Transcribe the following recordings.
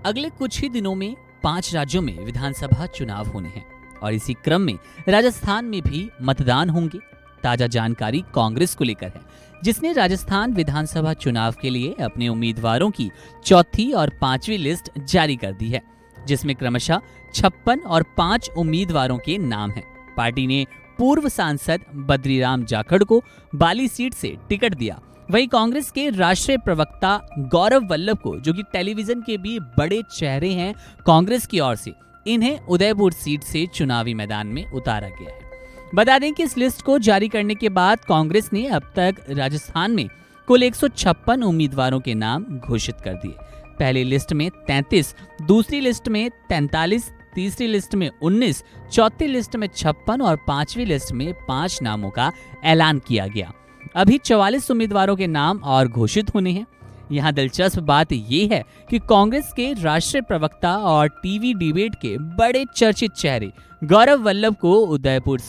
अगले कुछ ही दिनों में 5 राज्यों में विधानसभा चुनाव होने हैं और इसी क्रम में राजस्थान में भी मतदान होंगे। ताजा जानकारी कांग्रेस को लेकर है, जिसने राजस्थान विधानसभा चुनाव के लिए अपने उम्मीदवारों की चौथी और 5वीं लिस्ट जारी कर दी है, जिसमें क्रमशः 56 और 5 उम्मीदवारों के नाम हैं। पार्टी ने पूर्व सांसद बद्रीराम जाखड़ को बाली सीट से टिकट दिया। वहीं कांग्रेस के राष्ट्रीय प्रवक्ता गौरव वल्लभ को, जो कि टेलीविजन के भी बड़े चेहरे हैं कांग्रेस की ओर से, इन्हें उदयपुर सीट से चुनावी मैदान में उतारा गया है। बता दें कि इस लिस्ट को जारी करने के बाद कांग्रेस ने अब तक राजस्थान में कुल 156 उम्मीदवारों के नाम घोषित कर दिए। पहली लिस्ट में 33, दूसरी लिस्ट में 43, तीसरी लिस्ट में 19, चौथी लिस्ट में 56 और 5वीं लिस्ट में 5 नामों का ऐलान किया गया। अभी 44 उम्मीदवारों के नाम और घोषित होने हैं। यहाँ दिलचस्प बात यह है कि कांग्रेस के राष्ट्रीय प्रवक्ता और टीवी डिबेट के बड़े चर्चित चेहरे गौरव वल्लभ को उदयपुर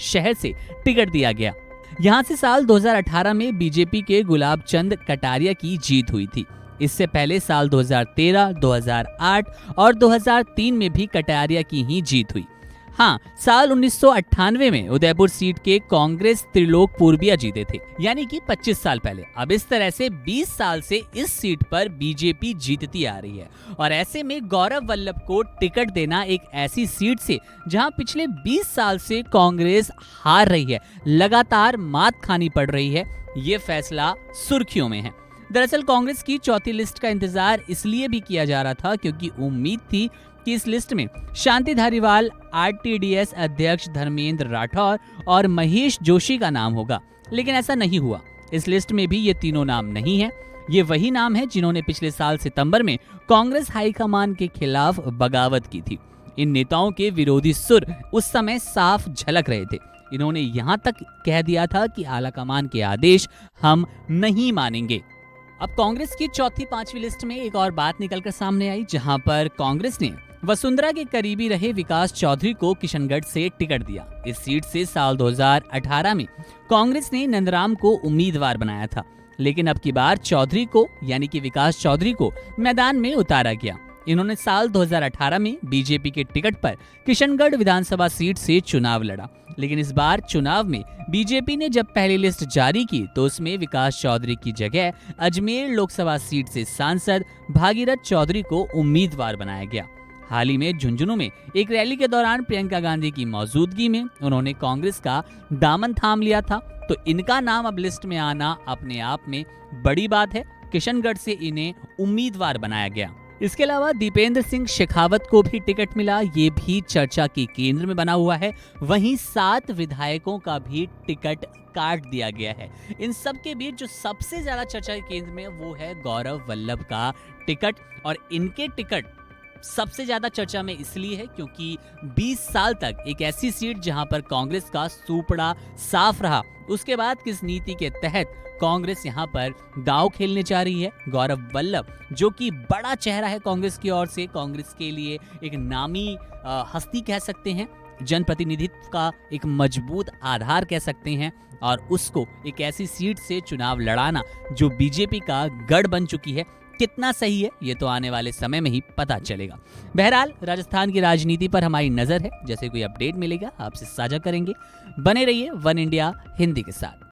शहर से टिकट दिया गया। यहाँ से साल 2018 में बीजेपी के गुलाब चंद कटारिया की जीत हुई थी। इससे पहले साल 2013, 2008 और 2003 में भी कटारिया की ही जीत हुई। हाँ, साल 1998 में उदयपुर सीट के कांग्रेस त्रिलोक पूर्बिया जीते थे, यानी कि 25 साल पहले। अब इस तरह से 20 साल से इस सीट पर बीजेपी जीतती आ रही है और ऐसे में गौरव वल्लभ को टिकट देना एक ऐसी सीट से जहां पिछले 20 साल से कांग्रेस हार रही है, लगातार मात खानी पड़ रही है, ये फैसला सुर्खियों में है। दरअसल कांग्रेस की चौथी लिस्ट का इंतजार इसलिए भी किया जा रहा था क्योंकि उम्मीद थी कि इस लिस्ट में शांति धारीवाल, आरटीडीएस अध्यक्ष धर्मेंद्र राठौर और महेश जोशी का नाम होगा, लेकिन ऐसा नहीं हुआ। इस लिस्ट में भी ये तीनों नाम नहीं हैं। ये वही नाम है जिन्होंने पिछले साल सितंबर में कांग्रेस हाईकमान के खिलाफ बगावत की थी। इन नेताओं के विरोधी सुर उस समय साफ झलक रहे थे। इन्होंने यहाँ तक कह दिया था कि आलाकमान के आदेश हम नहीं मानेंगे। अब कांग्रेस की चौथी 5वीं लिस्ट में एक और बात निकलकर सामने आई, जहां पर कांग्रेस ने वसुंधरा के करीबी रहे विकास चौधरी को किशनगढ़ से टिकट दिया। इस सीट से साल 2018 में कांग्रेस ने नंदराम को उम्मीदवार बनाया था, लेकिन अब की बार चौधरी को, यानी कि विकास चौधरी को मैदान में उतारा गया। इन्होंने साल 2018 में बीजेपी के टिकट पर किशनगढ़ विधानसभा सीट से चुनाव लड़ा, लेकिन इस बार चुनाव में बीजेपी ने जब पहली लिस्ट जारी की तो उसमें विकास चौधरी की जगह अजमेर लोकसभा सीट से सांसद भागीरथ चौधरी को उम्मीदवार बनाया गया। हाल ही में झुंझुनू में एक रैली के दौरान प्रियंका गांधी की मौजूदगी में उन्होंने कांग्रेस का दामन थाम लिया था, तो इनका नाम अब लिस्ट में आना अपने आप में बड़ी बात है। किशनगढ़ से इन्हें उम्मीदवार बनाया गया। इसके अलावा दीपेंद्र सिंह शेखावत को भी टिकट मिला, ये भी चर्चा के केंद्र में बना हुआ है। वहीं 7 विधायकों का भी टिकट काट दिया गया है। इन सब के बीच जो सबसे ज्यादा चर्चा के केंद्र में वो है गौरव वल्लभ का टिकट, और इनके टिकट सबसे ज्यादा चर्चा में इसलिए है क्योंकि 20 साल तक एक ऐसी सीट जहां पर कांग्रेस का सुपड़ा साफ रहा, उसके बाद किस नीति के तहत कांग्रेस यहां पर दांव खेलने जा रही है। गौरव वल्लभ, जो कि बड़ा चेहरा है कांग्रेस की ओर से, कांग्रेस के लिए एक नामी हस्ती कह सकते हैं, जनप्रतिनिधित्व का एक मजबूत आधार कह सकते हैं, और उसको एक ऐसी सीट से चुनाव लड़ाना जो बीजेपी का गढ़ बन चुकी है, कितना सही है ये तो आने वाले समय में ही पता चलेगा। बहरहाल राजस्थान की राजनीति पर हमारी नजर है। जैसे कोई अपडेट मिलेगा आपसे साझा करेंगे। बने रहिए वन इंडिया हिंदी के साथ।